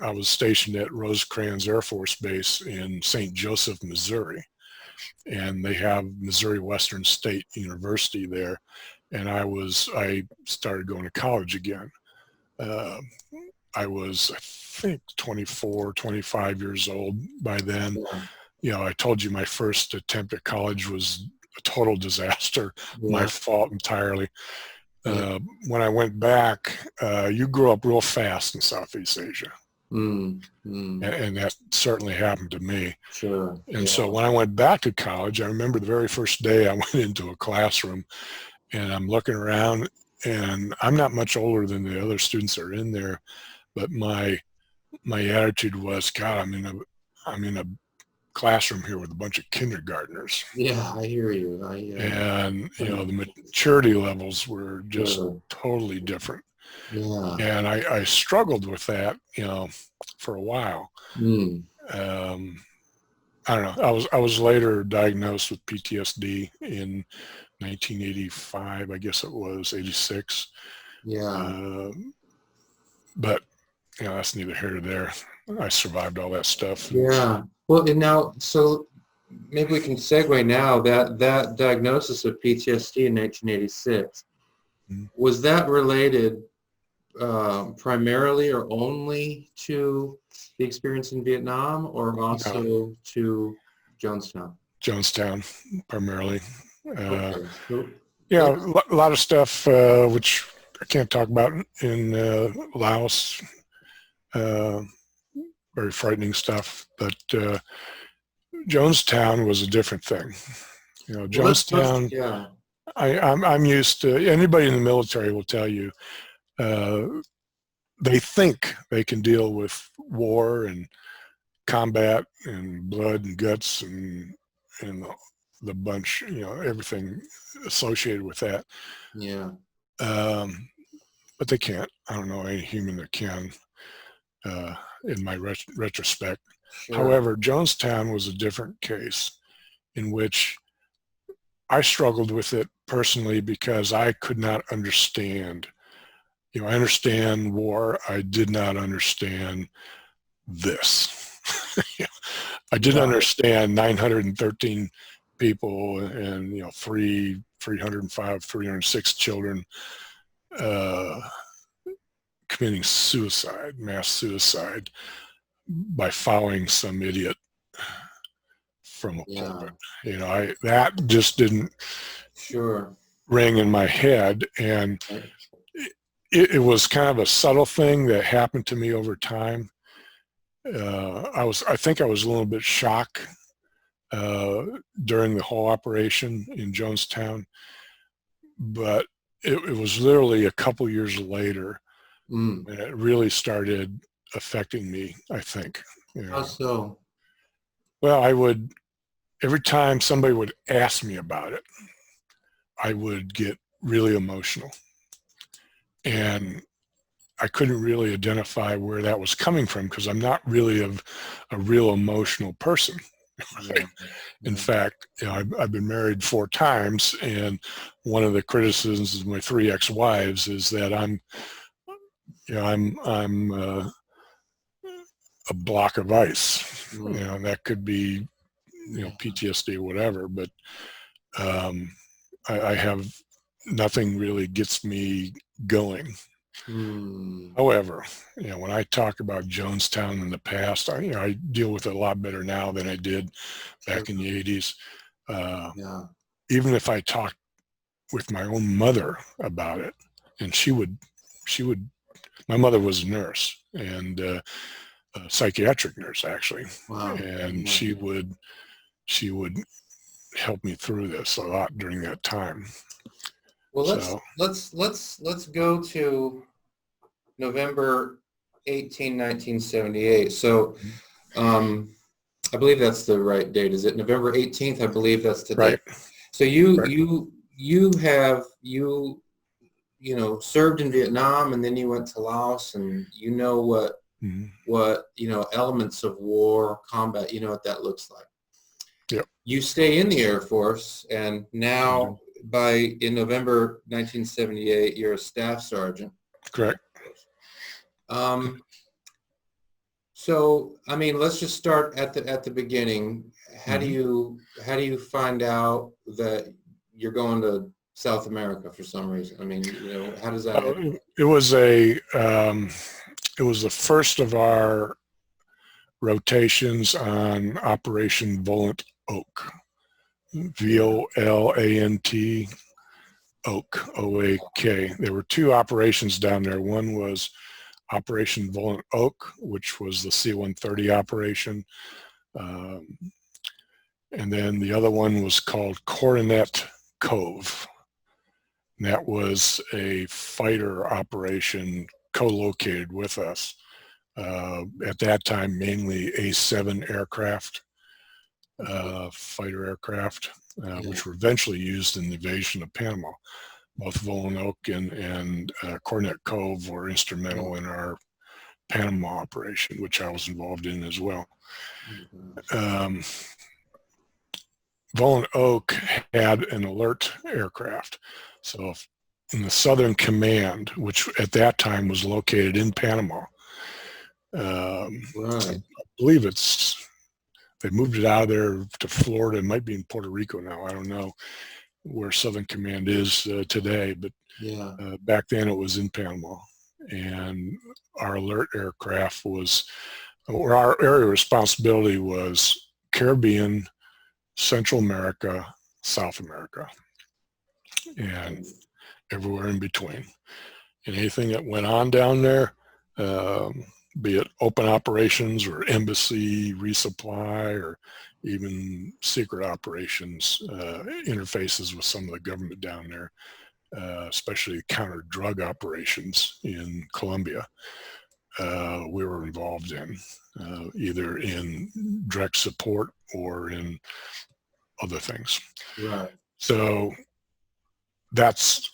I was stationed at Rosecrans Air Force Base in St. Joseph, Missouri, and they have Missouri Western State University there. And I started going to college again. Uh, I was, I think, 24, 25 years old by then. Yeah. I told you my first attempt at college was a total disaster, my Yeah. fault entirely. Yeah. When I went back, you grew up real fast in Southeast Asia. Mm, mm, And that certainly happened to me. sure. And Yeah. so when I went back to college, I remember the very first day I went into a classroom and I'm looking around, and I'm not much older than the other students that are in there, but my attitude was, God, I'm in a classroom here with a bunch of kindergartners. Yeah, I hear you. And, Um, the maturity levels were just sure. totally different. Yeah. And I struggled with that, for a while. Mm. Um, I don't know. I was later diagnosed with PTSD in 1985, I guess it was 86. Yeah. Uh, but that's neither here nor there. I survived all that stuff. Yeah. Well, and now, so maybe we can segue now that diagnosis of PTSD in 1986, Mhm. was that related primarily or only to the experience in Vietnam or No, also to Jonestown? Jonestown primarily. Okay. So Yeah, let's, a lot of stuff which I can't talk about in Laos. Uh, Very frightening stuff. But Jonestown was a different thing. let's Jonestown. yeah. I'm used to. Anybody in the military will tell you uh, they think they can deal with war and combat and blood and guts and the bunch. Everything associated with that. Yeah. Um, but they can't. I don't know any human that can. In my retrospect. Sure. However, Jonestown was a different case in which I struggled with it personally because I could not understand. I understand war. I did not understand this. I didn't Yeah. understand 913 people and 305, 306 children uh, committing suicide, mass suicide, by following some idiot from a Yeah. pulpit. That just didn't Sure. ring in my head, and Right. it was kind of a subtle thing that happened to me over time. I think I was a little bit shocked uh, during the whole operation in Jonestown, but it was literally a couple years later Mm. when it really started affecting me, I think. How so? Well, every time somebody would ask me about it, I would get really emotional. And I couldn't really identify where that was coming from because I'm not really a real emotional person. Yeah. In Yeah. fact, I've been married 4 times, and one of the criticisms of my 3 ex-wives is that I'm a block of ice. Mm. And that could be Yeah. PTSD or whatever, but um, I have nothing really gets me going. Mm. However, when I talk about Jonestown in the past, I deal with it a lot better now than I did Sure. back in the 80s. Uh, Yeah. Even if I talked with my own mother about it, and she would, my mother was a nurse and a psychiatric nurse actually, Wow. and Yeah. she would help me through this a lot during that time. Well, So, let's go to November 18, 1978. So, um, I believe that's the right date. Is it November 18th? I believe that's the date. right, So right. you served in Vietnam, and then you went to Laos, and Mhm. what elements of war, combat, what that looks like. Yep. You stay in the Air Force, and now in November 1978, you're a staff sergeant. Correct. Um, So, I mean, let's just start at the beginning. Mhm. How do you find out that you're going to South America for some reason? I mean, you know, how does that happen? It was it was the first of our rotations on Operation Volant Oak, Yeah. VOLANT Oak, OAK. There were two operations down there. One was Operation Volant Oak, which was the C-130 operation. Um, and then the other one was called Coronet Cove. And that was a fighter operation co-located with us. At that time, mainly A-7 aircraft, Okay. fighter aircraft, Yeah. which were eventually used in the invasion of Panama. Both Volanoke and Cornet Cove were Yeah. instrumental in our Panama operation, which I was involved in as well. Mhm. Um, Volant Oak had an alert aircraft. So in the Southern Command, which at that time was located in Panama, I Right. believe they moved it out of there to Florida. It might be in Puerto Rico now. I don't know where Southern Command is today, but Yeah. back then it was in Panama. And our alert aircraft or our area of responsibility was Caribbean, Central America, South America, and everywhere in between. And anything that went on down there, be it open operations or embassy resupply or even secret operations, interfaces with some of the government down there, especially counter drug operations in Colombia, we were involved in, either in direct support or in other things. Right. So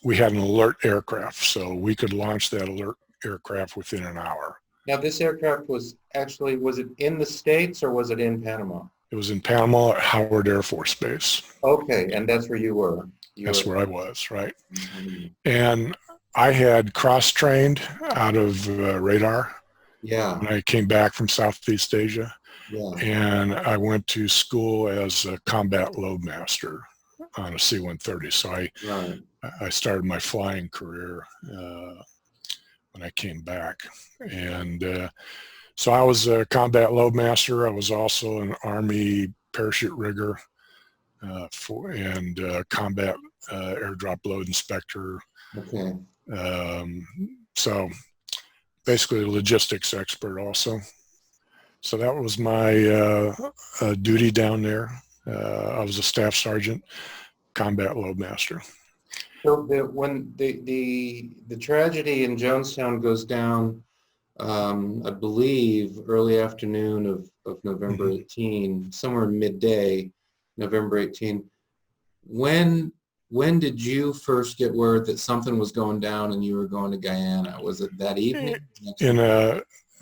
we had an alert aircraft, so we could launch that alert aircraft within an hour. Now, this aircraft was it in the States or was it in Panama? It was in Panama at Howard Air Force Base. Okay, and that's where you were. You That's were. where I was, right? Mhm. And I had cross-trained out of radar Yeah. when I came back from Southeast Asia. Yeah. And I went to school as a combat loadmaster on a C-130. So Right. I started my flying career when I came back. And so I was a combat loadmaster. I was also an Army parachute rigger and combat airdrop load inspector. Okay. Um, so basically a logistics expert also. So that was my duty down there. I was a staff sergeant, combat loadmaster. So when the tragedy in Jonestown goes down, I believe early afternoon of November Mm-hmm. 18, somewhere midday, November 18. When when did you first get word that something was going down and you were going to Guyana? Was it that evening? Next In morning?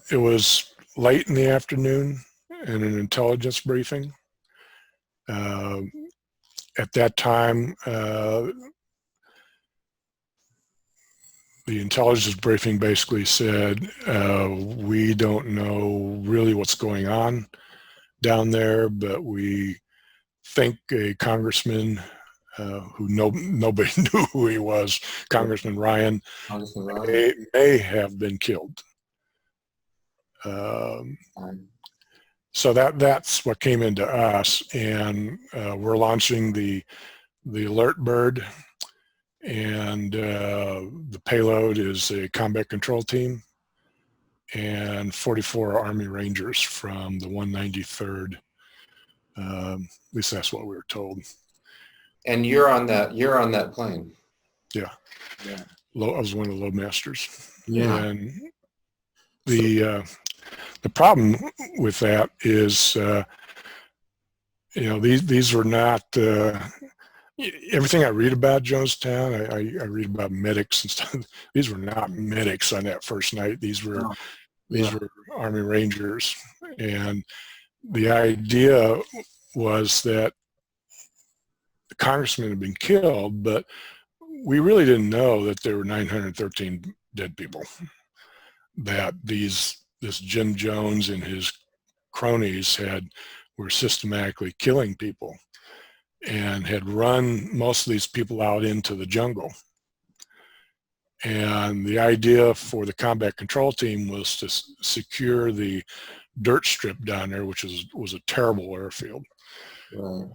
it was late in the afternoon in an intelligence briefing. Uh, at that time, the intelligence briefing basically said, we don't know really what's going on down there, but we think a congressman who nobody knew who he was, Yeah. Congressman Ryan, Congressman Ryan. may have been killed. Um, so that's what came into us, and we're launching the alert bird, and the payload is a combat control team and 44 Army Rangers from the 193rd. At least that's what we were told. And you're on that plane. Yeah, Yeah. I was one of the loadmasters, Yeah. and So the problem with that is, these were not everything I read about Jonestown. I read about medics and stuff. These were not medics on that first night. no. These Yeah. were Army Rangers, and the idea was that the congressman had been killed, but we really didn't know that there were 913 dead people. That these this Jim Jones and his cronies were systematically killing people and had run most of these people out into the jungle. And the idea for the combat control team was to secure the dirt strip down there, which was a terrible airfield. Right.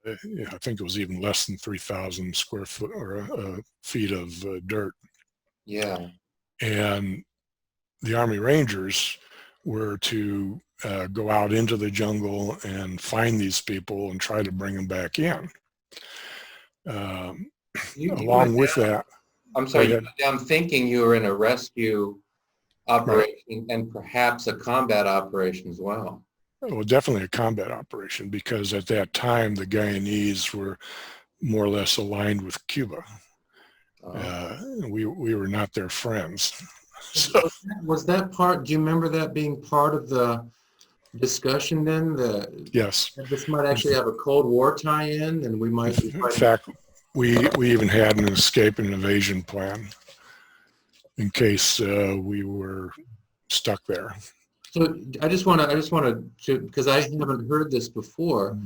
I think it was even less than 3,000 square foot or feet of dirt. Yeah. And the Army Rangers were to go out into the jungle and find these people and try to bring them back in. Along with that, I'm sorry, I'm thinking you were in a rescue operation and perhaps a combat operation as well. Well, definitely a combat operation, because at that time the Guyanese were more or less aligned with Cuba. We were not their friends. So, was that part, do you remember that being part of the discussion then? Yes. This might actually have a Cold War tie-in, and we might be in fact, we even had an escape and evasion plan in case we were stuck there. So I just want to, because I haven't heard this before.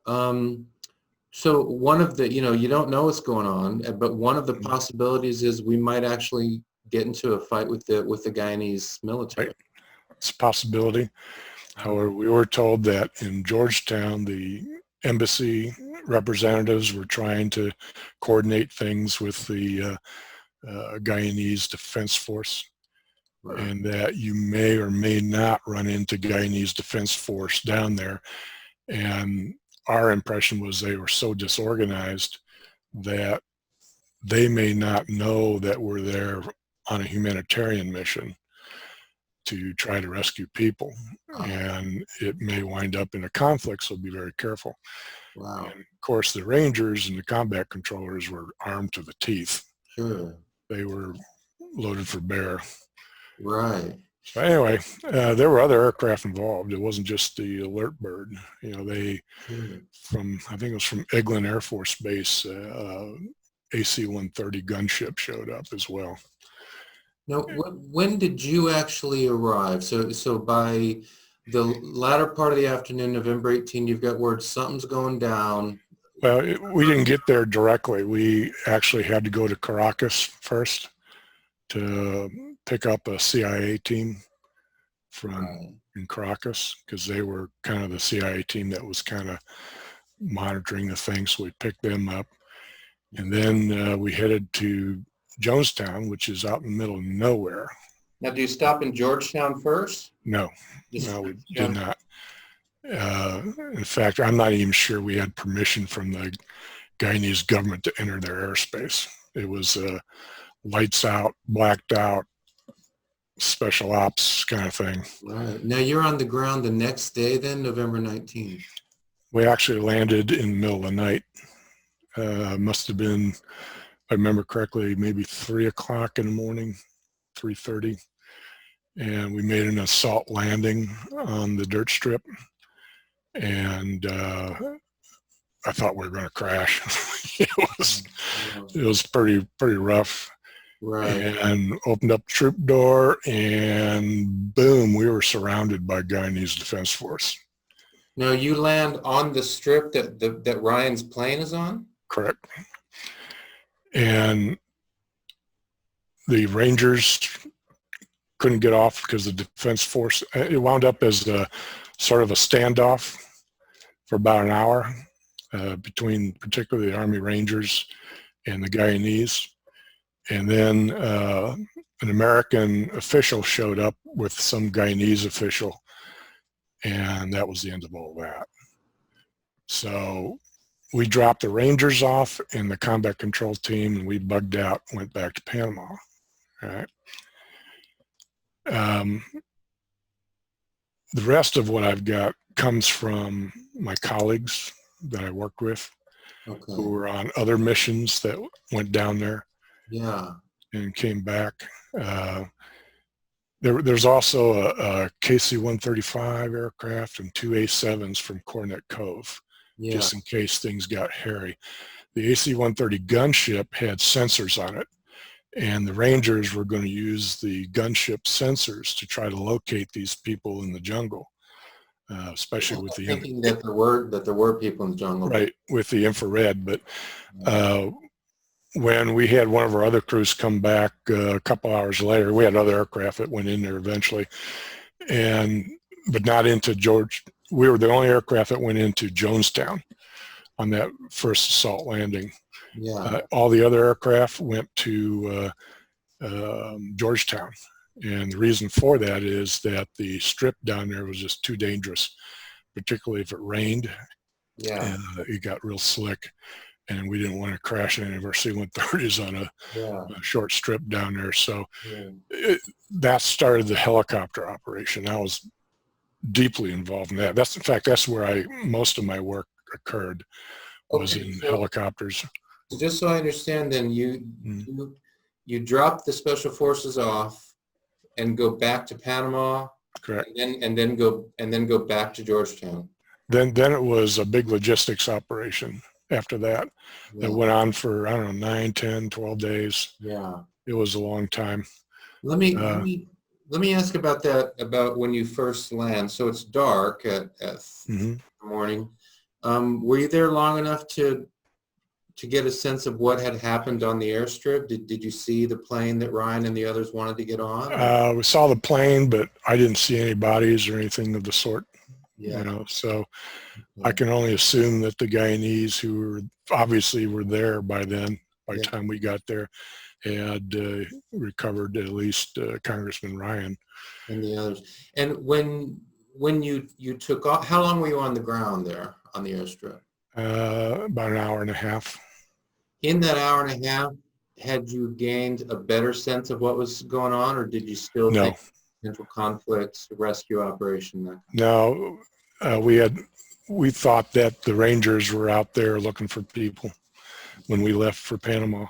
So one of the, you don't know what's going on, but one of the possibilities is we might actually get into a fight with the Guyanese military. Right. It's a possibility. However, we were told that in Georgetown, the embassy representatives were trying to coordinate things with the Guyanese Defense Force. Right. And that you may or may not run into Guyanese Defense Force down there. And our impression was they were so disorganized that they may not know that we're there on a humanitarian mission to try to rescue people. And it may wind up in a conflict, so be very careful. Wow. And of course, the Rangers and the combat controllers were armed to the teeth. Sure. They were loaded for bear. Right. So anyway, there were other aircraft involved. It wasn't just the Alert Bird. They I think it was from Eglin Air Force Base, AC-130 gunship showed up as well. Now, when did you actually arrive? So by the latter part of the afternoon, November 18, you've got word something's going down. Well, we didn't get there directly. We actually had to go to Caracas first to pick up a CIA team from in Caracas, because they were kind of the CIA team that was kind of monitoring the thing. So we picked them up, and then we headed to Jonestown, which is out in the middle of nowhere. Now, do you stop in Georgetown first? No, we did not. In fact, I'm not even sure we had permission from the Guyanese government to enter their airspace. It was lights out, blacked out, special ops kind of thing. Right. Now you're on the ground the next day then, November 19th. We actually landed in the middle of the night. Must have been, if I remember correctly, maybe 3 o'clock in the morning, 3:30. And we made an assault landing on the dirt strip. And I thought we were going to crash. It was pretty rough. Right. And opened up the troop door, and boom, we were surrounded by Guyanese Defense Force. Now you land on the strip that Ryan's plane is on? Correct. And the Rangers couldn't get off because the Defense Force, it wound up as a sort of a standoff for about an hour between particularly the Army Rangers and the Guyanese. And then an American official showed up with some Guyanese official, and that was the end of all that. So we dropped the Rangers off in the combat control team, and we bugged out, went back to Panama. All right. The rest of what I've got comes from my colleagues that I worked with, who were on other missions that went down there. Yeah. And came back. There's also a KC-135 aircraft and 2 A-7s from Cornet Cove, just in case things got hairy. The AC-130 gunship had sensors on it, and the Rangers were going to use the gunship sensors to try to locate these people in the jungle, especially with the thinking that there were people in the jungle. right, with the infrared. But when we had one of our other crews come back a couple hours later, we had other aircraft that went in there eventually, but not into George. We were the only aircraft that went into Jonestown on that first assault landing. Yeah. All the other aircraft went to Georgetown. And the reason for that is that the strip down there was just too dangerous, particularly if it rained. Yeah. It got real slick, and we didn't want to crash any of our C-130s on a short strip down there. So that started the helicopter operation. I was deeply involved in that. In fact, that's where most of my work occurred, was in helicopters. Just so I understand, then you drop the special forces off and go back to Panama. Correct. And then go back to Georgetown. Then it was a big logistics operation after that. That went on for, I don't know, 9, 10, 12 days. Yeah. It was a long time. Let me ask about that, about when you first land. So it's dark at the morning. Were you there long enough to get a sense of what had happened on the airstrip? Did you see the plane that Ryan and the others wanted to get on? We saw the plane, but I didn't see any bodies or anything of the sort. Yeah. So I can only assume that the Guyanese, who obviously were there by then, by the time we got there, had recovered at least Congressman Ryan and the others. And when you took off, how long were you on the ground there on the airstrip? About an hour and a half. In that hour and a half, had you gained a better sense of what was going on, or did you still think potential conflicts, rescue operation? No, we thought that the Rangers were out there looking for people when we left for Panama.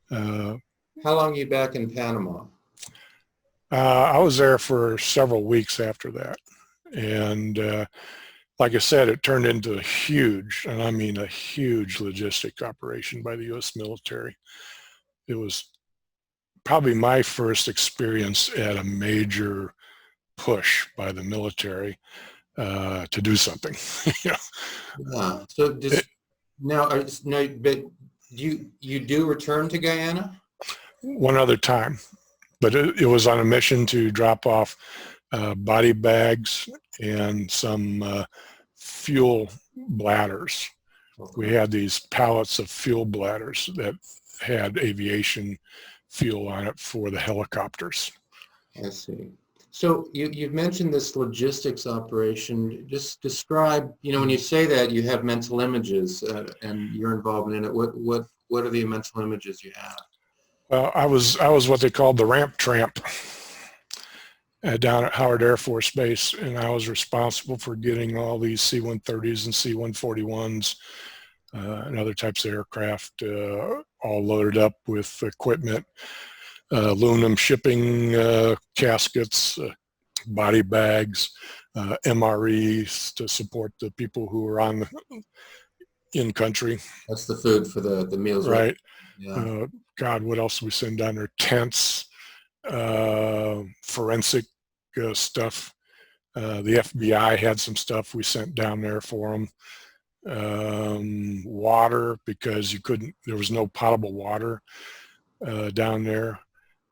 How long are you back in Panama? I was there for several weeks after that, and like I said, it turned into a huge, and I mean a huge, logistic operation by the U.S. military. It was probably my first experience at a major push by the military to do something. Yeah. So but you do return to Guyana? One other time, but it was on a mission to drop off body bags and some fuel bladders. We had these pallets of fuel bladders that had aviation fuel on it for the helicopters. I see. So you've mentioned this logistics operation. Just describe, when you say that, you have mental images and your involvement in it. What are the mental images you have? Well, I was what they called the ramp tramp down at Howard Air Force Base, and I was responsible for getting all these C-130s and C-141s and other types of aircraft all loaded up with equipment, aluminum shipping caskets, body bags, MREs to support the people who were in country. That's the food for the meals, right? Yeah. God, what else did we send down there? Tents, forensic stuff. The FBI had some stuff we sent down there for them. Water, because there was no potable water down there.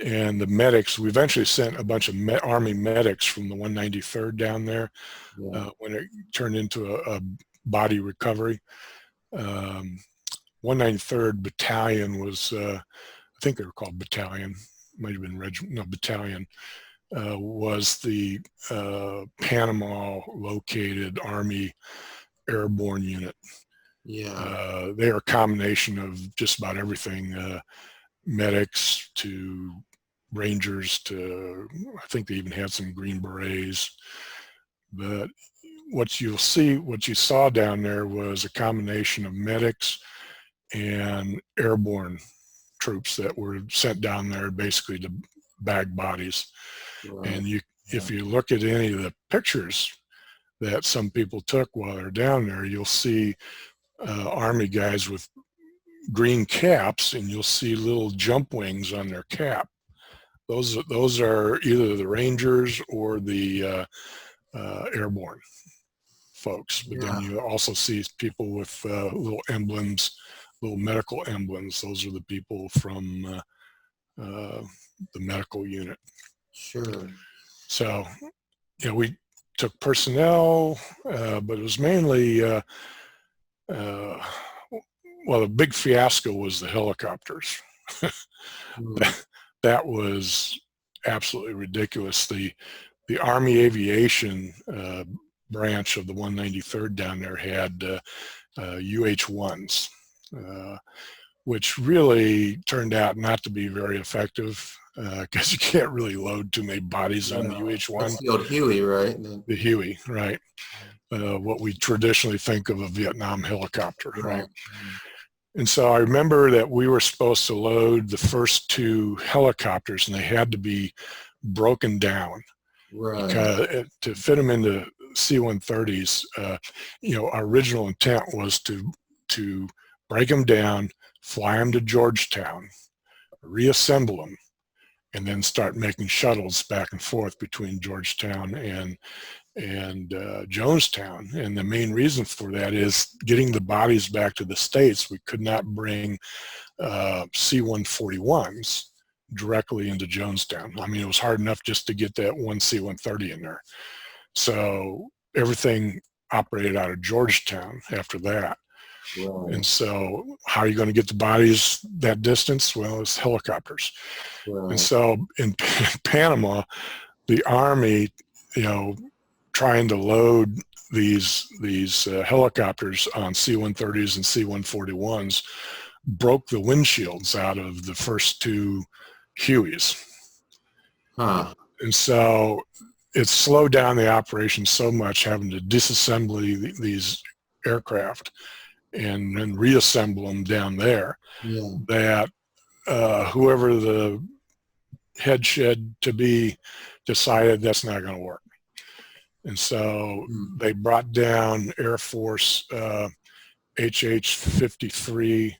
And the medics, we eventually sent a bunch of Army medics from the 193rd down there when it turned into a body recovery. 193rd Battalion was, I think they were called Battalion, might have been Battalion, was the Panama located Army airborne unit. Yeah. They are a combination of just about everything, medics to Rangers to, I think they even had some Green Berets. But what you saw down there was a combination of medics and airborne troops that were sent down there basically to bag bodies. Right. And if you look at any of the pictures that some people took while they're down there, you'll see Army guys with green caps, and you'll see little jump wings on their cap. Those are either the Rangers or the airborne folks. But then you also see people with little emblems, little medical emblems. Those are the people from the medical unit. Sure. So, we took personnel, but it was mainly, well, the big fiasco was the helicopters. That was absolutely ridiculous. The Army Aviation branch of the 193rd down there had UH-1s, which really turned out not to be very effective because you can't really load too many bodies on the UH-1. That's the old Huey, right? The Huey, right. What we traditionally think of a Vietnam helicopter, right? And so I remember that we were supposed to load the first 2 helicopters, and they had to be broken down. Right. Because to fit them into C-130s, our original intent was to break them down, fly them to Georgetown, reassemble them, and then start making shuttles back and forth between Georgetown and Jonestown. And the main reason for that is getting the bodies back to the States. We could not bring C-141s directly into Jonestown. I mean, it was hard enough just to get that one C-130 in there. So everything operated out of Georgetown after that. Right. And so how are you going to get the bodies that distance? Well, it's helicopters. Right. And so in Panama, the Army, trying to load these helicopters on C-130s and C-141s broke the windshields out of the first 2 Hueys. And so it slowed down the operation so much, having to disassemble these aircraft and then reassemble them down there, that whoever the head shed to be decided that's not going to work. And so they brought down Air Force HH-53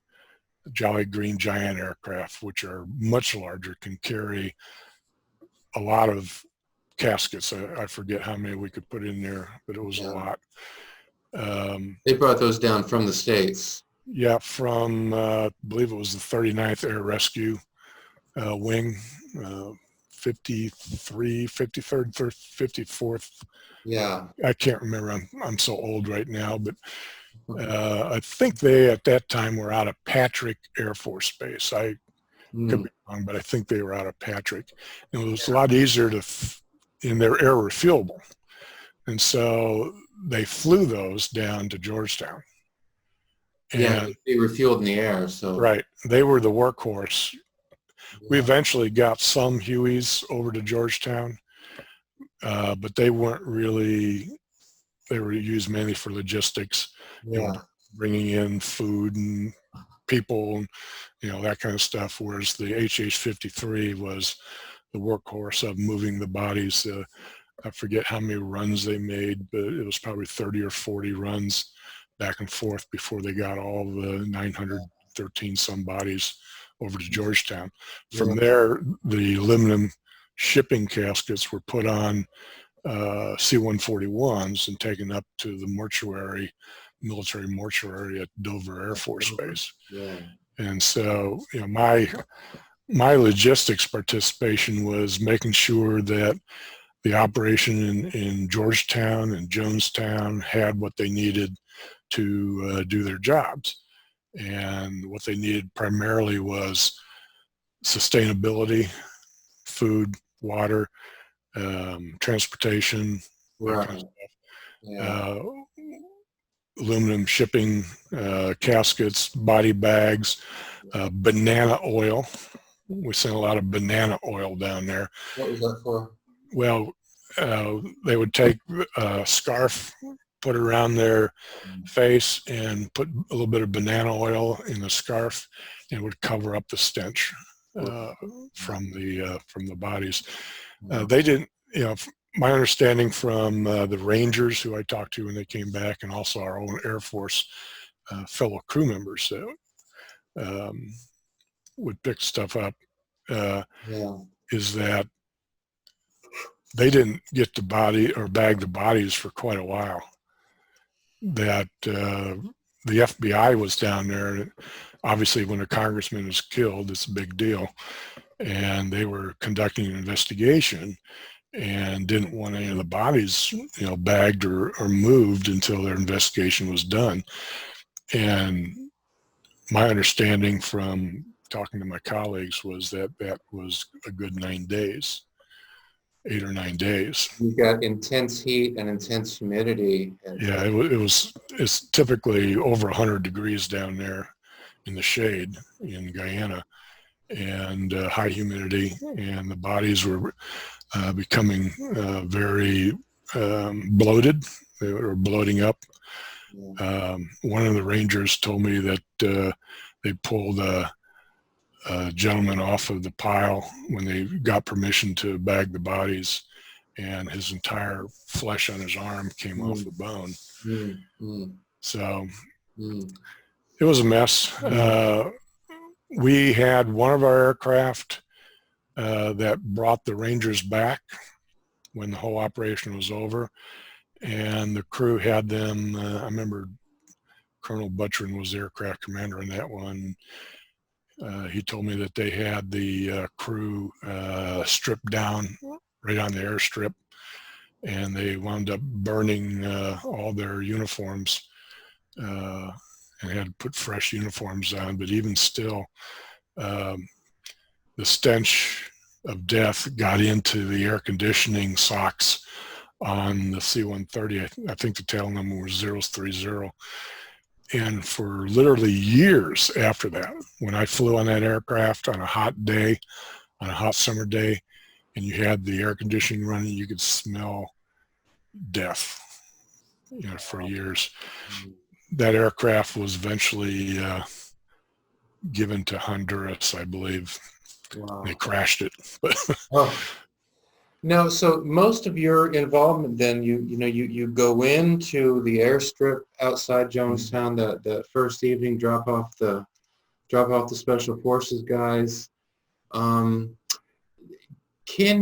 Jolly Green Giant aircraft, which are much larger, can carry a lot of caskets. I forget how many we could put in there, but it was a lot. They brought those down from the States. Yeah, from, I believe it was the 39th Air Rescue Wing, 53, 53rd, 54th. Yeah. I can't remember. I'm so old right now, but I think they at that time were out of Patrick Air Force Base. I could be wrong, but I think they were out of Patrick. And it was a lot easier and they're air refuelable. And so they flew those down to Georgetown. And they refueled in the air. So right. They were the workhorse. We eventually got some Hueys over to Georgetown, but they weren't really, they were used mainly for logistics, bringing in food and people, and, that kind of stuff, whereas the HH-53 was the workhorse of moving the bodies. I forget how many runs they made, but it was probably 30 or 40 runs back and forth before they got all the 913 some bodies over to Georgetown. From there, the aluminum shipping caskets were put on C-141s and taken up to the mortuary, military mortuary at Dover Air Force Base. And so, my logistics participation was making sure that the operation in Georgetown and Jonestown had what they needed to do their jobs. And what they needed primarily was sustainability, food, water, transportation, kind of stuff. Aluminum shipping, caskets, body bags, banana oil. We sent a lot of banana oil down there. What was that for? Well, they would take a scarf, put it around their face, and put a little bit of banana oil in the scarf, and it would cover up the stench from the bodies. They didn't, my understanding from the Rangers who I talked to when they came back, and also our own Air Force fellow crew members, would pick stuff up, Yeah. is that they didn't get the body or bag the bodies for quite a while. That the FBI was down there. Obviously, when a congressman is killed, it's a big deal. And they were conducting an investigation and didn't want any of the bodies, bagged or moved until their investigation was done. And my understanding from talking to my colleagues was that that was a good 9 days, 8 or 9 days. You've got intense heat and intense humidity. Yeah, it's typically over 100 degrees down there in the shade in Guyana, and high humidity, and the bodies were becoming very bloated. They were bloating up. One of the rangers told me that they pulled a gentleman off of the pile when they got permission to bag the bodies, and his entire flesh on his arm came off the bone. So it was a mess. We had one of our aircraft that brought the Rangers back when the whole operation was over, and the crew had them. I remember Colonel Butchrin was the aircraft commander in that one. He told me that they had the crew stripped down right on the airstrip, and they wound up burning all their uniforms and had to put fresh uniforms on. But even still, the stench of death got into the air conditioning socks on the C-130. I think the tail number was 030. And for literally years after that, when I flew on that aircraft on a hot day, on a hot summer day, and you had the air conditioning running, you could smell death, for years. That aircraft was eventually given to Honduras, I believe. Wow. They crashed it. No, so most of your involvement then, you go into the airstrip outside Jonestown the first evening, drop off the special forces guys. Can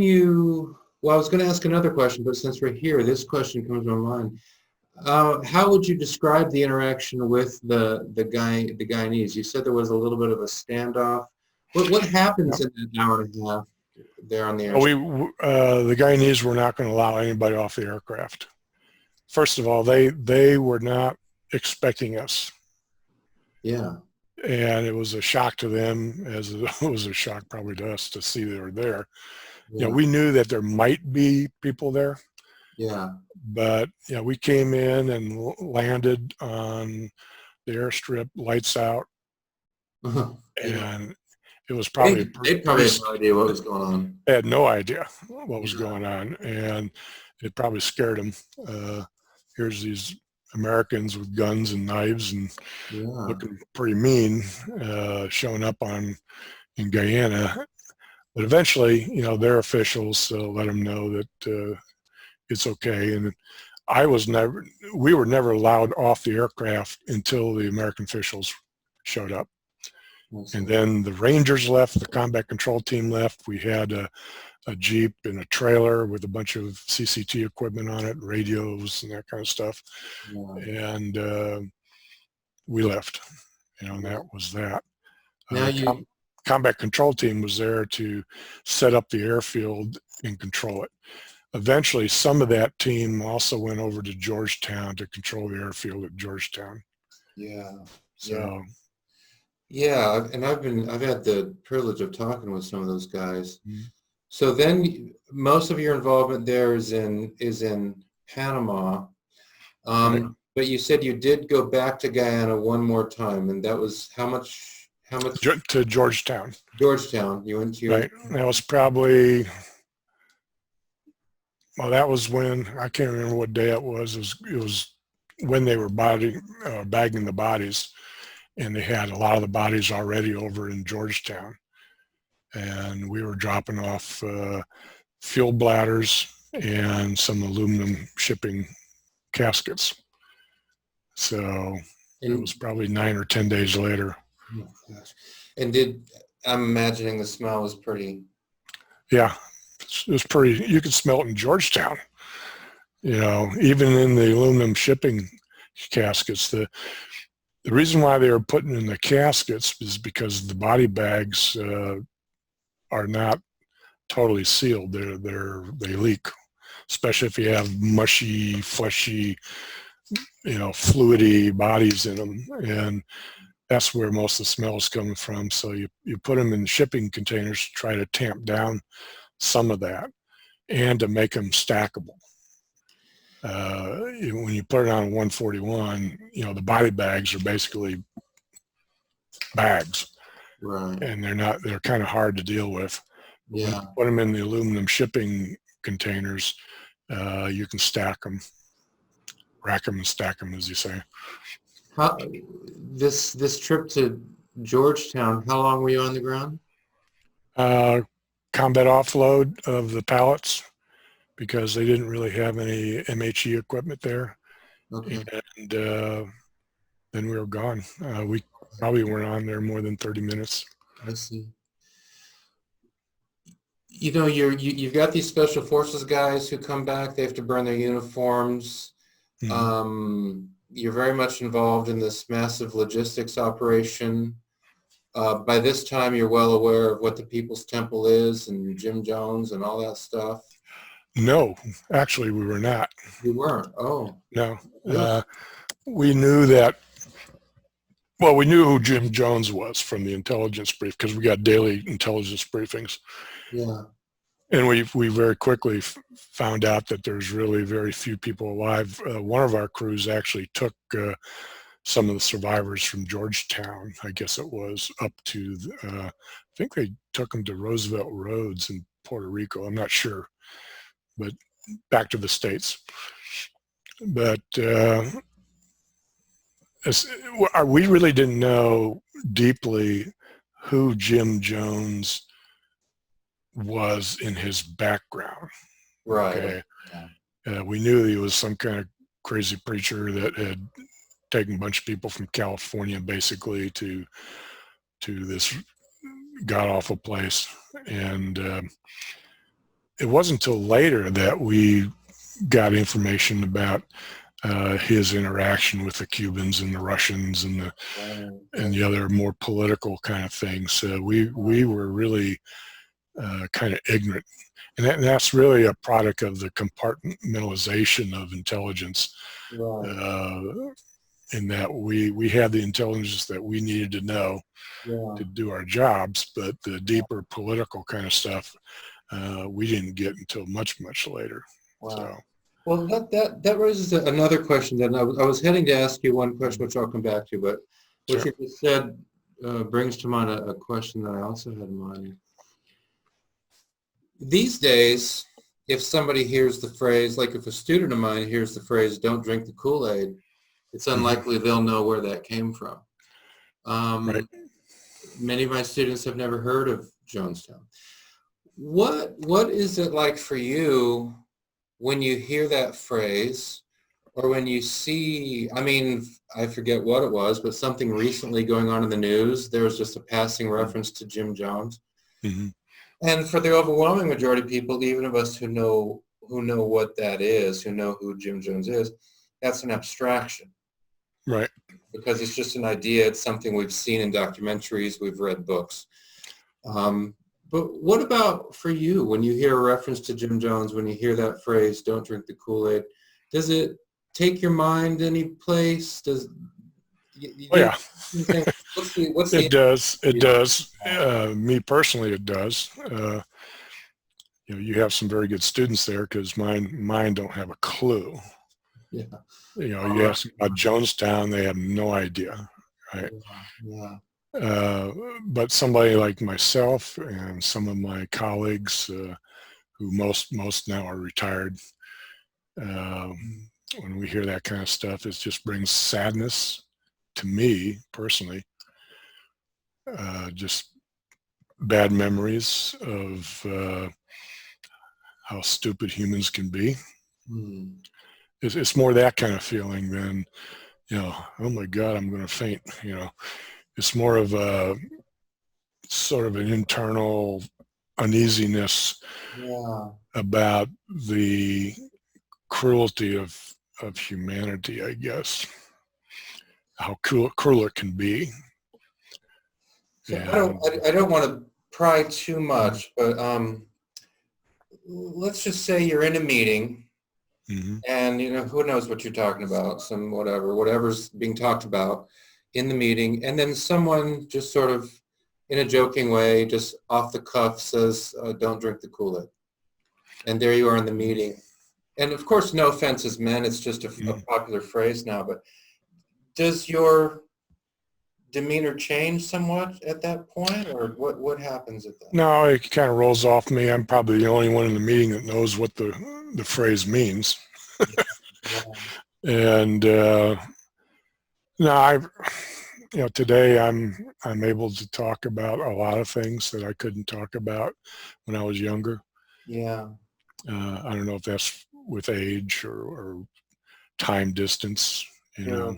you? Well, I was going to ask another question, but since we're here, this question comes to my mind. How would you describe the interaction with the Guyanese? You said there was a little bit of a standoff. What happens in an hour and a half there on the airstrip? The Guyanese were not going to allow anybody off the aircraft. First of all, they were not expecting us. Yeah. And it was a shock to them, as it was a shock probably to us to see they were there. Yeah. We knew that there might be people there. Yeah. But we came in and landed on the airstrip, lights out, and it was probably they probably had no idea what was going on. They had no idea what was going on, and it probably scared them. Here's these Americans with guns and knives and looking pretty mean, showing up in Guyana. But eventually, their officials let them know that it's okay. And we were never allowed off the aircraft until the American officials showed up. And then the Rangers left, the combat control team left. We had a Jeep and a trailer with a bunch of CCT equipment on it, radios and that kind of stuff. Yeah. And we left, and that was that. Now combat control team was there to set up the airfield and control it. Eventually, some of that team also went over to Georgetown to control the airfield at Georgetown. Yeah. So. Yeah, and I've had the privilege of talking with some of those guys. Mm-hmm. So then, most of your involvement there is in Panama. Right. But you said you did go back to Guyana one more time, and that was how much? To Georgetown. Georgetown. You went to. Right. That was probably. Well, that was when, I can't remember what day it was. It was when they were bagging the bodies, and they had a lot of the bodies already over in Georgetown. And we were dropping off fuel bladders and some aluminum shipping caskets. So it was probably 9 or 10 days later. Oh, gosh. And I'm imagining the smell was pretty. Yeah, it was pretty. You could smell it in Georgetown. Even in the aluminum shipping caskets. The reason why they were putting in the caskets is because the body bags are not totally sealed. They leak, especially if you have mushy, fleshy, fluidy bodies in them, and that's where most of the smell is coming from. So you put them in shipping containers to try to tamp down some of that and to make them stackable. When you put it on a 141, the body bags are basically bags, Right. and they're kind of hard to deal with. Yeah. When you put them in the aluminum shipping containers, you can stack them, rack them and stack them, as you say. How this trip to Georgetown, how long were you on the ground? Combat offload of the pallets, because they didn't really have any MHE equipment there. Okay. And then we were gone. We probably weren't on there more than 30 minutes. I see. You've got these special forces guys who come back. They have to burn their uniforms. Mm-hmm. You're very much involved in this massive logistics operation. By this time, you're well aware of what the People's Temple is and Jim Jones and all that stuff. No, actually, we were not. You weren't? Oh. No. Really? We knew that, well, we knew who Jim Jones was from the intelligence brief, because we got daily intelligence briefings. Yeah. And we very quickly found out that there's really very few people alive. One of our crews actually took some of the survivors from Georgetown, I guess it was, up to, I think they took them to Roosevelt Roads in Puerto Rico. I'm not sure, but back to the States. But we really didn't know deeply who Jim Jones was in his background. Right. Okay. We knew he was some kind of crazy preacher that had taken a bunch of people from California basically to this god-awful place. And it wasn't until later that we got information about his interaction with the Cubans and the Russians and the other more political kind of things. We were really kind of ignorant, and that's really a product of the compartmentalization of intelligence. In that we had the intelligence that we needed to know to do our jobs, but the deeper political kind of stuff we didn't get until much later. Wow. So. Well, that raises another question. That I was heading to ask you one question, which I'll come back to, but what Sure. you just said brings to mind a question that I also had in mind. These days, if somebody hears the phrase, like if a student of mine hears the phrase, "Don't drink the Kool-Aid," it's unlikely they'll know where that came from. Right. Many of my students have never heard of Jonestown. What is it like for you when you hear that phrase, or when you see, I mean, I forget what it was, but something recently going on in the news, there was just a passing reference to Jim Jones. Mm-hmm. And for the overwhelming majority of people, even of us who know what that is, who know who Jim Jones is, that's an abstraction. Right. Because it's just an idea. It's something we've seen in documentaries, we've read books. But what about for you, when you hear a reference to Jim Jones, when you hear that phrase, "Don't drink the Kool-Aid," does it take your mind any place? Oh, yeah. It does. It does. Me personally, it does. You have some very good students there, because mine don't have a clue. Yeah. You ask about Jonestown, they have no idea, right? Yeah. But somebody like myself and some of my colleagues, who most now are retired, when we hear that kind of stuff, it just brings sadness to me personally. Just bad memories of how stupid humans can be. It's more that kind of feeling than, oh my God, I'm going to faint, it's more of a sort of an internal uneasiness about the cruelty of humanity, I guess, how cruel it can be. So I don't want to pry too much, but let's just say you're in a meeting, and who knows what you're talking about, some whatever's being talked about in the meeting, and then someone just sort of in a joking way, just off the cuff says, don't drink the Kool-Aid. And there you are in the meeting. And of course, no offense is meant, it's just a popular phrase now, but does your demeanor change somewhat at that point, or what happens at that? No, it kind of rolls off me. I'm probably the only one in the meeting that knows what the phrase means. And no, today I'm able to talk about a lot of things that I couldn't talk about when I was younger. Yeah. I don't know if that's with age or time distance, know.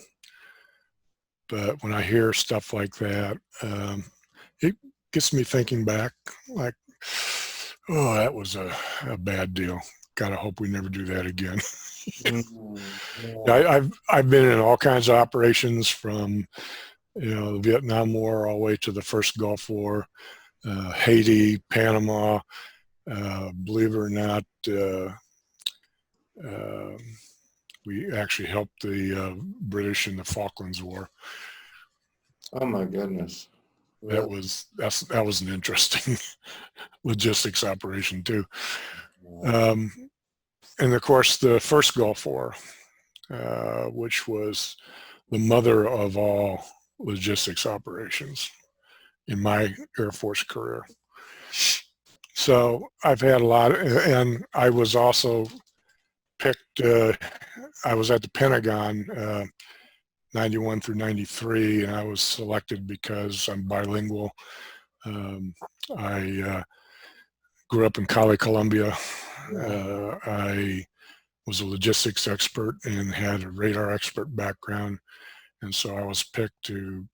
But when I hear stuff like that, it gets me thinking back, like, oh, that was a bad deal. Gotta hope we never do that again. I've been in all kinds of operations, from the Vietnam War all the way to the first Gulf War, Haiti, Panama. Believe it or not, we actually helped the British in the Falklands War. Oh my goodness! Really? That was an interesting logistics operation too. And of course, the first Gulf War, which was the mother of all logistics operations in my Air Force career. So I've had a lot, and I was also picked, I was at the Pentagon 91 through 93, and I was selected because I'm bilingual. I grew up in Cali, Colombia. I was a logistics expert and had a radar expert background, and so I was picked to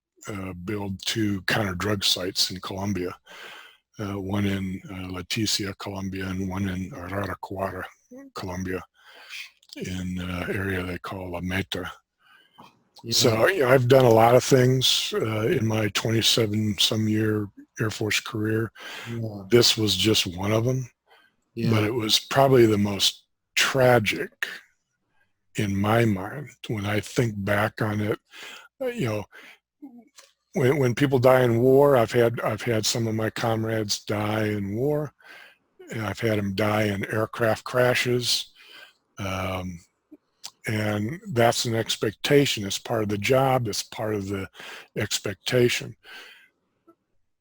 build 2 counter-drug sites in Colombia, one in Leticia, Colombia, and one in Araraquara, Colombia, in an area they call La Meta. So I've done a lot of things in my 27-some-year Air Force career. This was just one of them, but it was probably the most tragic in my mind when I think back on it. When people die in war, I've had some of my comrades die in war, and I've had them die in aircraft crashes. And that's an expectation. It's part of the job. It's part of the expectation.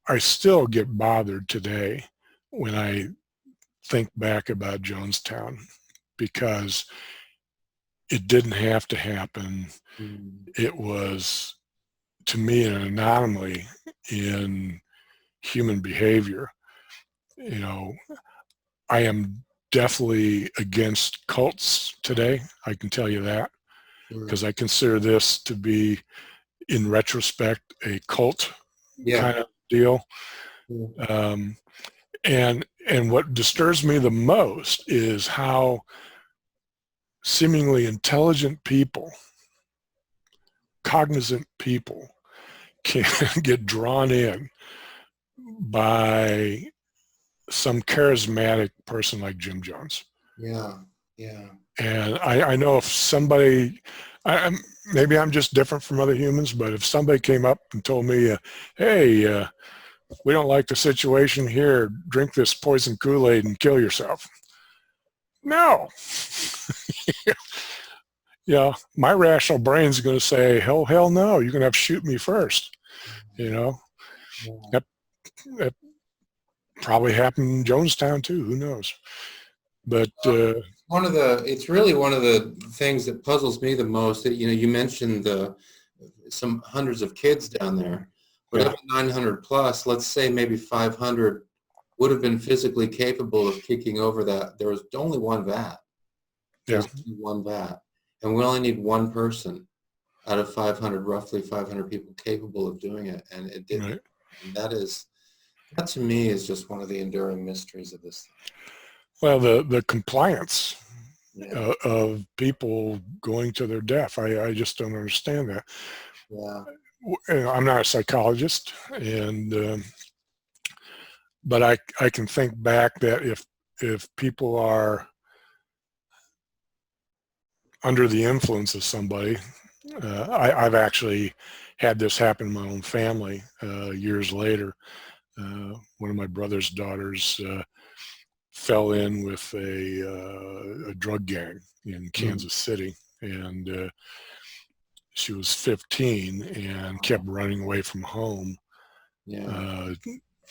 I still get bothered today when I think back about Jonestown, because it didn't have to happen. It was, to me, an anomaly in human behavior. I am definitely against cults today. I can tell you that, because I consider this to be, in retrospect, a cult kind of deal. And what disturbs me the most is how seemingly intelligent people, cognizant people, can get drawn in by some charismatic person like Jim Jones. And I know if somebody, maybe I'm just different from other humans, but if somebody came up and told me, hey, we don't like the situation here, drink this poison Kool-Aid and kill yourself. No. My rational brain's going to say, hell no, you're going to have to shoot me first. That probably happened in Jonestown too, who knows. But it's really one of the things that puzzles me the most. That you mentioned some hundreds of kids down there, but of 900 plus, let's say maybe 500 would have been physically capable of kicking over that. There was only one vat. There's only one vat, and we only need one person. out of 500, roughly 500 people capable of doing it, and it didn't. Right. And that to me is just one of the enduring mysteries of this thing. Well, the compliance Yeah. of people going to their death, I just don't understand that. Yeah. I'm not a psychologist, and but I can think back that if people are under the influence of somebody, I've actually had this happen in my own family years later. One of my brother's daughters fell in with a drug gang in Kansas City, and she was 15 and kept running away from home. Yeah.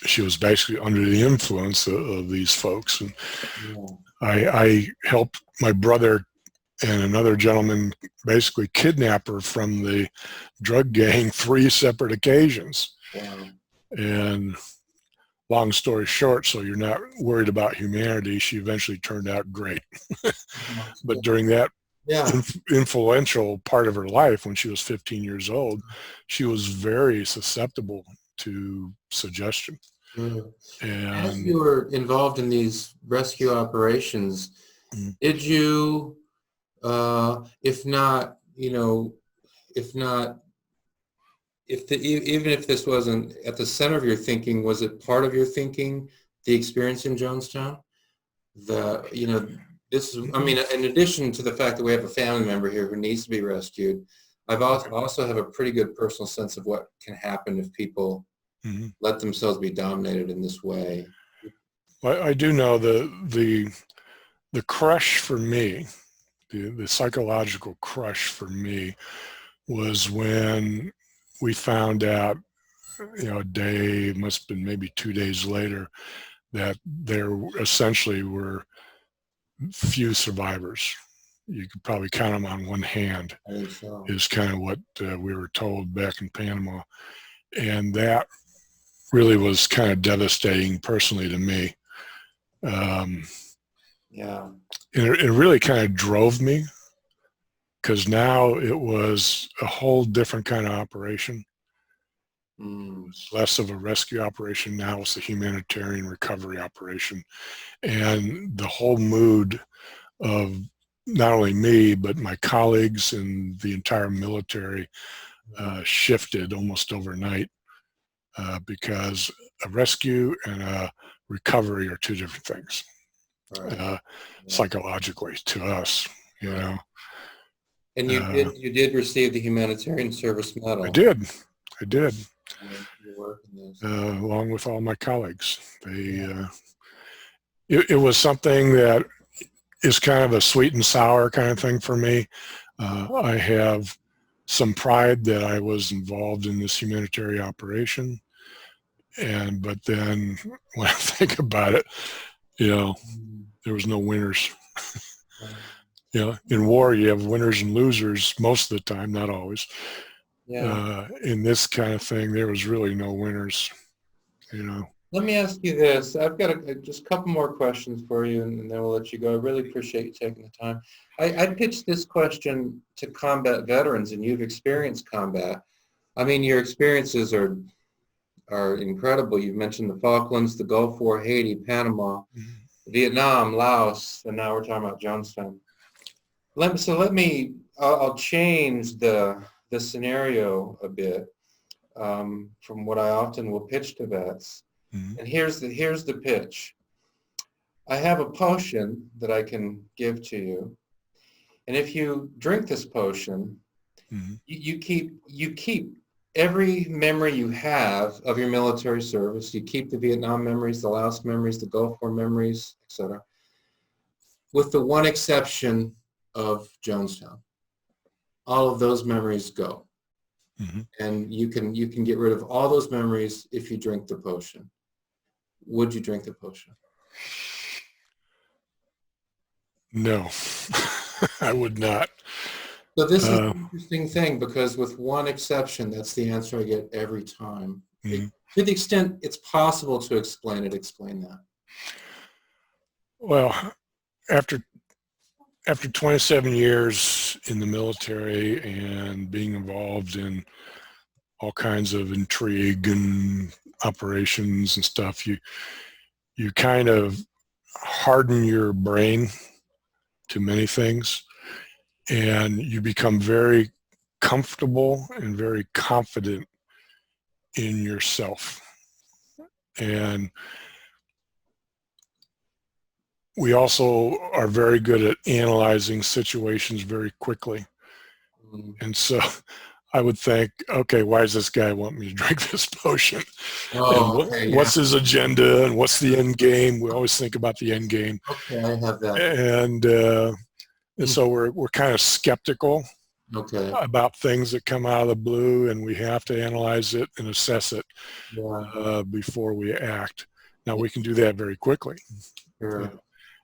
She was basically under the influence of these folks, and Yeah. I helped my brother and another gentleman basically kidnap her from the drug gang 3 separate occasions. Wow. And long story short, so you're not worried about humanity, she eventually turned out great. But during that Yeah. influential part of her life, when she was 15 years old, she was very susceptible to suggestion. Mm. As And you were involved in these rescue operations, did you, if not, even if this wasn't at the center of your thinking, was it part of your thinking, the experience in Jonestown? This is, I mean, in addition to the fact that we have a family member here who needs to be rescued, I've also have a pretty good personal sense of what can happen if people let themselves be dominated in this way. Well, I do know the crush for me, the psychological crush for me, was when we found out, a day, must have been maybe 2 days later, that there essentially were few survivors. You could probably count them on one hand, I think so. is kind of what we were told back in Panama. And that really was kind of devastating personally to me. Yeah. It really kind of drove me, because now it was a whole different kind of operation. It was less of a rescue operation. Now it's a humanitarian recovery operation. And the whole mood of not only me, but my colleagues and the entire military shifted almost overnight, because a rescue and a recovery are two different things, Right. psychologically to us, you know. And you did receive the Humanitarian Service Medal. I did. Your work in this. Along with all my colleagues. It was something that is kind of a sweet and sour kind of thing for me. I have some pride that I was involved in this humanitarian operation, but then when I think about it, there was no winners. In war you have winners and losers most of the time, not always. In this kind of thing, there was really no winners. Let me ask you this. I've got just a couple more questions for you, and then we'll let you go. I really appreciate you taking the time. I pitched this question to combat veterans, and you've experienced combat. I mean, your experiences are incredible. You've mentioned the Falklands, the Gulf War, Haiti, Panama, Vietnam, Laos, and now we're talking about Jonestown. I'll change the scenario a bit from what I often will pitch to vets. And here's the pitch. I have a potion that I can give to you, and if you drink this potion, you keep every memory you have of your military service. You keep the Vietnam memories, the Laos memories, the Gulf War memories, etc., with the one exception of Jonestown. All of those memories go. And you can get rid of all those memories if you drink the potion. Would you drink the potion? No, I would not. So this is an interesting thing, because with one exception, that's the answer I get every time. To the extent it's possible to explain it, explain that. Well, after after 27 years in the military and being involved in all kinds of intrigue and operations and stuff, you kind of harden your brain to many things, and you become very comfortable and very confident in yourself. And we also are very good at analyzing situations very quickly. And so I would think, okay, why does this guy want me to drink this potion? Oh, and okay, what's his agenda, and what's the end game? We always think about the end game. Okay, I have that. And so we're kind of skeptical about things that come out of the blue, and we have to analyze it and assess it before we act. Now, we can do that very quickly. Sure.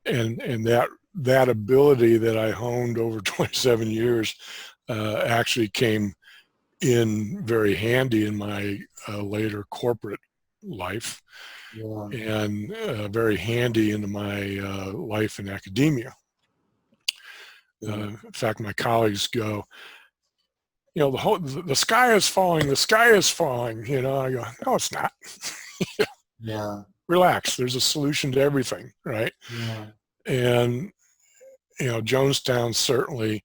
And that ability that I honed over 27 years actually came in very handy in my later corporate life, and very handy into my life in academia. In fact, my colleagues go, the sky is falling, the sky is falling. I go, no, it's not. Relax. There's a solution to everything, right? And Jonestown certainly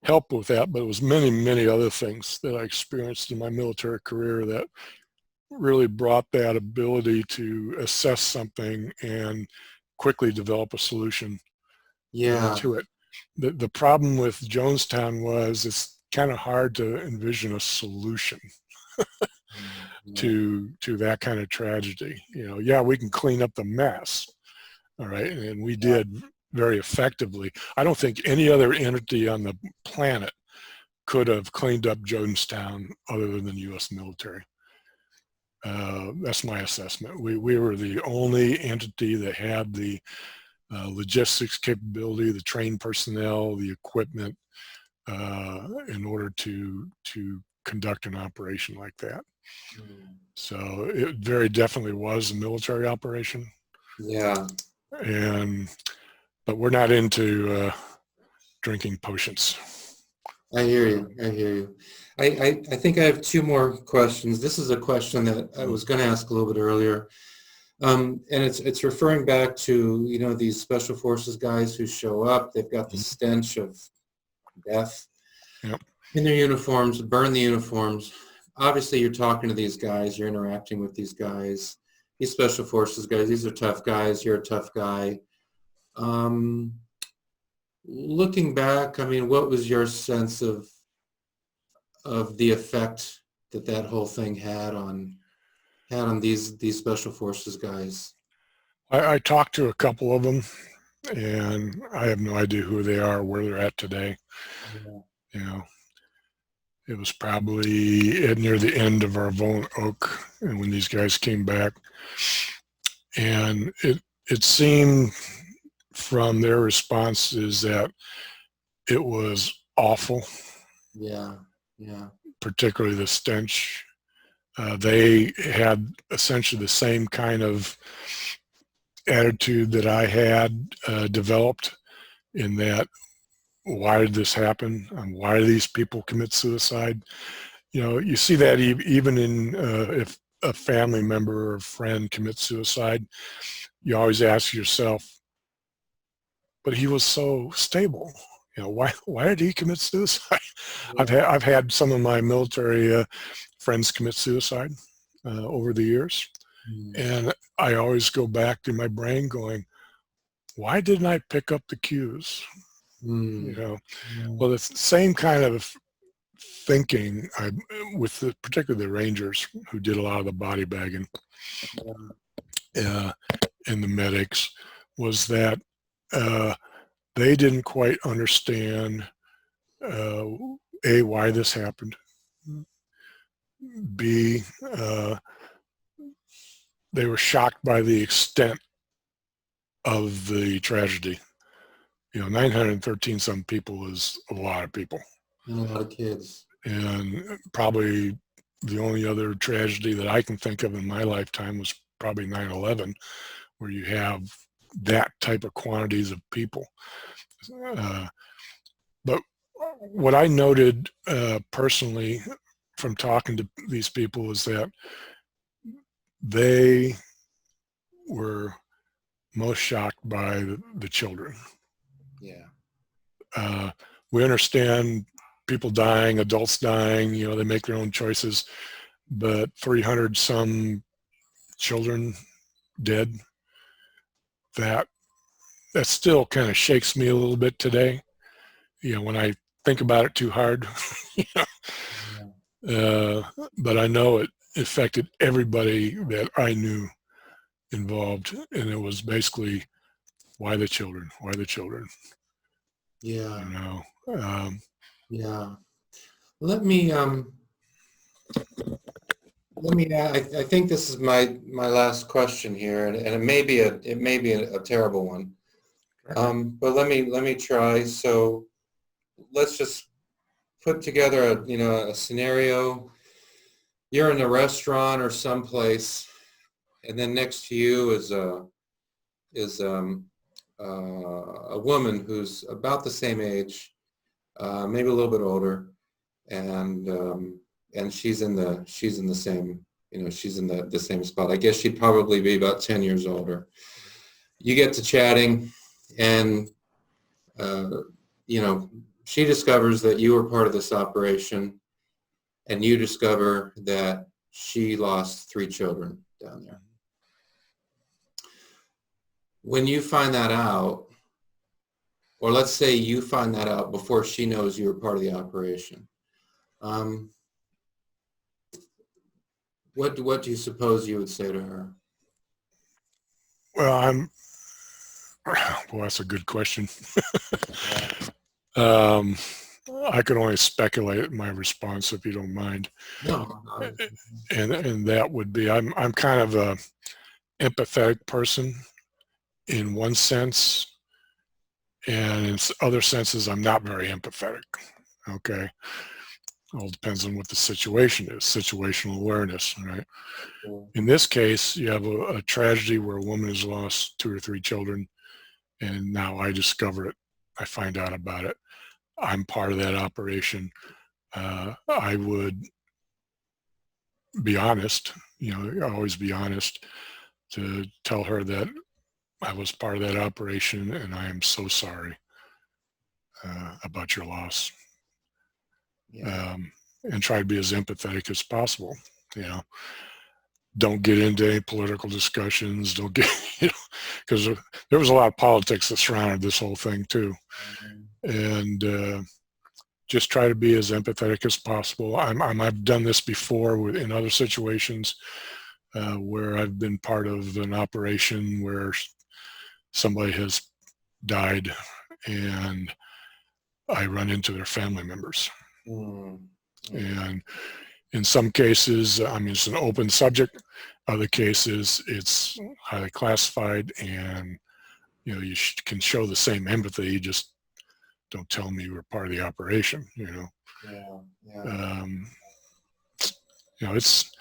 helped with that, but it was many, many other things that I experienced in my military career that really brought that ability to assess something and quickly develop a solution to it. The problem with Jonestown was it's kind of hard to envision a solution to that kind of tragedy. We can clean up the mess, all right, and we did very effectively. I don't think any other entity on the planet could have cleaned up Jonestown other than the U.S. military. That's my assessment. We were the only entity that had the logistics capability, the trained personnel, the equipment in order to conduct an operation like that. So it very definitely was a military operation. But we're not into drinking potions. I hear you. I think I have two more questions. This is a question that I was going to ask a little bit earlier. And it's referring back to, these special forces guys who show up. They've got the stench of death in their uniforms, burn the uniforms. Obviously, you're talking to these guys. You're interacting with these guys. These special forces guys, these are tough guys. You're a tough guy. Looking back, what was your sense of the effect that whole thing had on these special forces guys? I talked to a couple of them, and I have no idea who they are, where they're at today. It was probably near the end of our Volent Oak, and when these guys came back, and it seemed from their responses that it was awful. Particularly the stench. They had essentially the same kind of attitude that I had developed, in that, why did this happen? Why do these people commit suicide? You see that even in if a family member or a friend commits suicide, you always ask yourself, but he was so stable. Why did he commit suicide? I've had some of my military friends commit suicide over the years, and I always go back to my brain going, why didn't I pick up the cues? Well, it's the same kind of thinking with particularly the Rangers, who did a lot of the body bagging, and the medics, was that they didn't quite understand A, why this happened, B, they were shocked by the extent of the tragedy. 913 some people is a lot of people. And a lot of kids. And probably the only other tragedy that I can think of in my lifetime was probably 9/11, where you have that type of quantities of people. But what I noted personally from talking to these people is that they were most shocked by the children. Yeah. We understand people dying, adults dying, they make their own choices, but 300 some children dead, that still kind of shakes me a little bit today. When I think about it too hard. But I know it affected everybody that I knew involved, and it was basically, why the children? Why the children? Yeah. Yeah. Let me I think this is my last question here, and it may be a terrible one. But let me try. So let's just put together a scenario. You're in a restaurant or someplace, and then next to you is a woman who's about the same age, maybe a little bit older, and she's in the same, she's in the same spot. I guess she'd probably be about 10 years older. You get to chatting, and she discovers that you were part of this operation, and you discover that she lost 3 children down there. When you find that out, or let's say you find that out before she knows you were part of the operation, what do you suppose you would say to her? Well, that's a good question. I could only speculate my response, if you don't mind. No. And that would be, I'm kind of a empathetic person in one sense, and in other senses I'm not very empathetic. Okay, all depends on what the situation is. Situational awareness, right? In this case, you have a tragedy where a woman has lost 2 or 3 children, and now I discover it. I find out about it. I'm part of that operation. I would be honest, always be honest, to tell her that I was part of that operation, and I am so sorry about your loss. Yeah. And try to be as empathetic as possible. Don't get into any political discussions. Don't get, because there was a lot of politics that surrounded this whole thing too. And just try to be as empathetic as possible. I've done this before in other situations where I've been part of an operation where somebody has died, and I run into their family members. And in some cases, it's an open subject. Other cases, it's highly classified, and you can show the same empathy. You just don't tell me you were part of the operation. It's.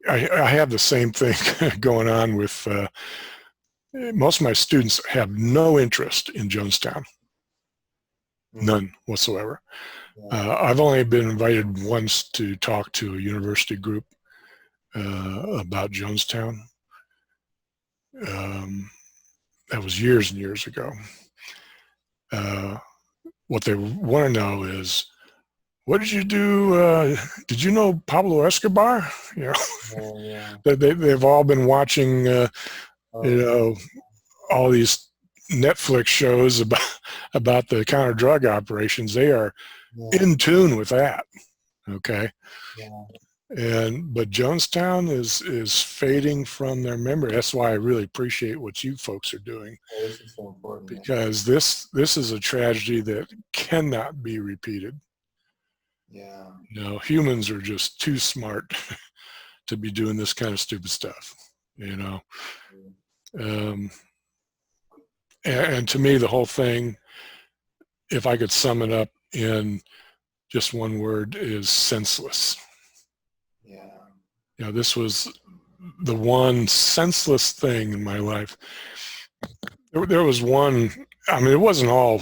I have the same thing going on with most of my students. Have no interest in Jonestown, none whatsoever. I've only been invited once to talk to a university group about Jonestown. That was years and years ago. What they want to know is, what did you do? Did you know Pablo Escobar? They've all been watching, all these Netflix shows about the counter drug operations. They are in tune with that. Okay. But Jonestown is fading from their memory. That's why I really appreciate what you folks are doing. This is so important. Because this is a tragedy that cannot be repeated. Humans are just too smart to be doing this kind of stupid stuff. And to me, the whole thing, if I could sum it up in just one word, is senseless. This was the one senseless thing in my life. There was one, I mean, it wasn't all,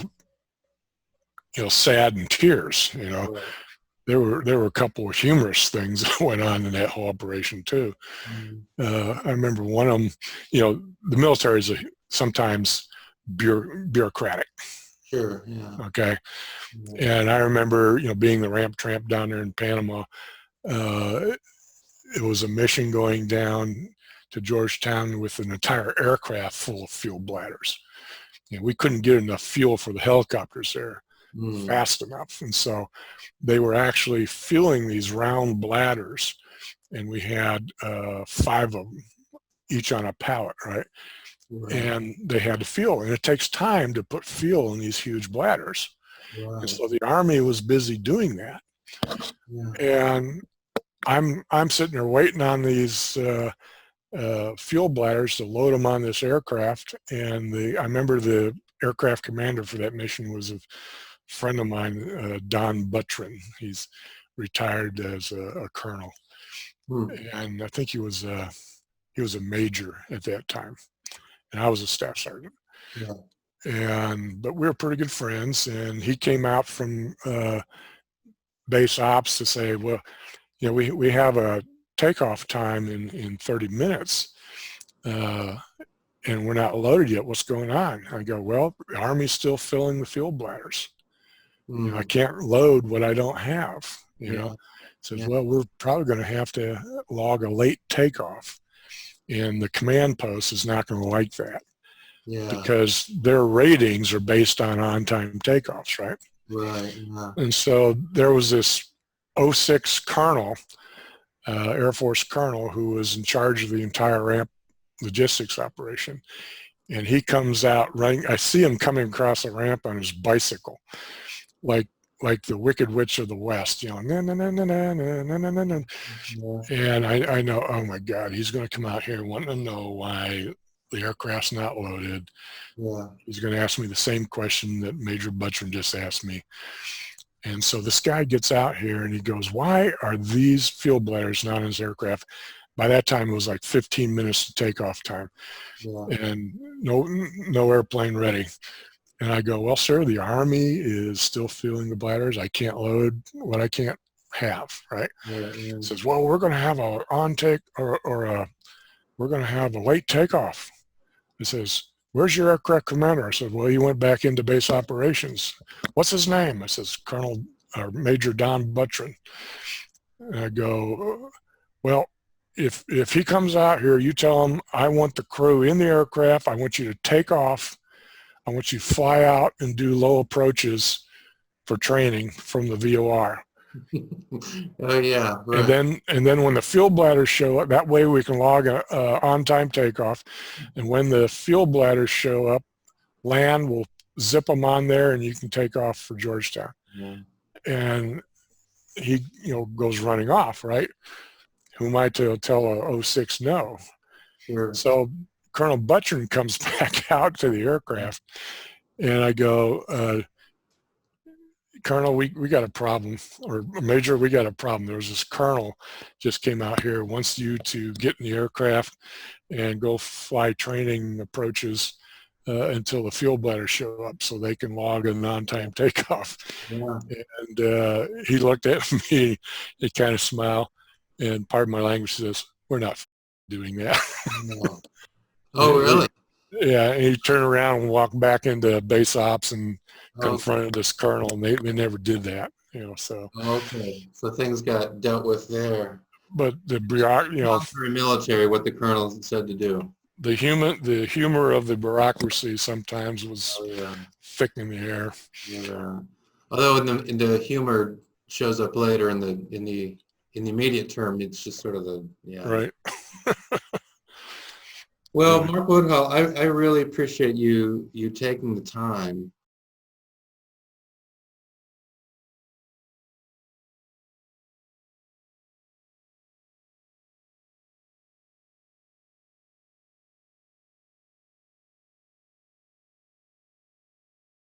sad and tears, Right. There were a couple of humorous things that went on in that whole operation too. Mm. I remember one of them, the military is sometimes bureaucratic. Sure. Yeah. Okay. Yeah. And I remember, being the ramp tramp down there in Panama. Uh, it was a mission going down to Jonestown with an entire aircraft full of fuel bladders. We couldn't get enough fuel for the helicopters there Mm. fast enough. And so they were actually filling these round bladders, and we had 5 of them, each on a pallet, right? Right. And they had to fuel, and it takes time to put fuel in these huge bladders. And Right. so the Army was busy doing that. Yeah. And I'm sitting there waiting on these fuel bladders to load them on this aircraft. And I remember the aircraft commander for that mission was a friend of mine, Don Buttrin. He's retired as a colonel, and I think he was a major at that time, and I was a staff sergeant. Yeah. But we were pretty good friends, and he came out from base ops to say, well, we have a takeoff time in 30 minutes, and we're not loaded yet. What's going on? I go, well, the Army's still filling the fuel bladders. I can't load what I don't have. Says, well, we're probably going to have to log a late takeoff, and the command post is not going to like that. Yeah. Because their ratings are based on-time takeoffs, right? Right. Yeah. And so there was this 06 colonel, Air Force colonel, who was in charge of the entire ramp logistics operation. And he comes out running. I see him coming across the ramp on his bicycle, like the Wicked Witch of the West, na, na, na, na, na, na, na, na, na. And I know, oh my God, he's going to come out here and want to know why the aircraft's not loaded. Yeah. He's going to ask me the same question that Major Buttrin just asked me. And so this guy gets out here and he goes, why are these fuel bladders not in his aircraft? By that time, it was like 15 minutes to takeoff time, and no airplane ready. And I go, well, sir, the Army is still filling the bladders. I can't load what I can't have, right? He says, well, we're going to have a on-take or we're going to have a late takeoff. He says, where's your aircraft commander? I said, well, he went back into base operations. What's his name? I says, Major Don Buttrin. And I go, well, if he comes out here, you tell him I want the crew in the aircraft. I want you to take off. I want you to fly out and do low approaches for training from the VOR. Oh yeah, right. And then when the fuel bladders show up, that way we can log a on-time takeoff. And when the fuel bladders show up, land will zip them on there, and you can take off for Georgetown. Yeah. And he, goes running off, right? Who am I to tell a 06 no? Sure. So Colonel Buttrin comes back out to the aircraft, and I go, Colonel, we got a problem, or Major, we got a problem. There was this colonel just came out here, wants you to get in the aircraft and go fly training approaches until the fuel bladders show up so they can log a on-time takeoff. Yeah. And he looked at me, he kind of smiled, and pardon my language, says, we're not doing that. No. Oh, really? Yeah, and he turned around and walked back into base ops and confronted this colonel, and they never did that, so. Okay, so things got dealt with there. But the military, what the colonel said to do. The humor of the bureaucracy sometimes was thick in the air. Yeah. Although in the humor shows up later in the immediate term, it's just sort of right. Well, Mark Woodhull, I really appreciate you taking the time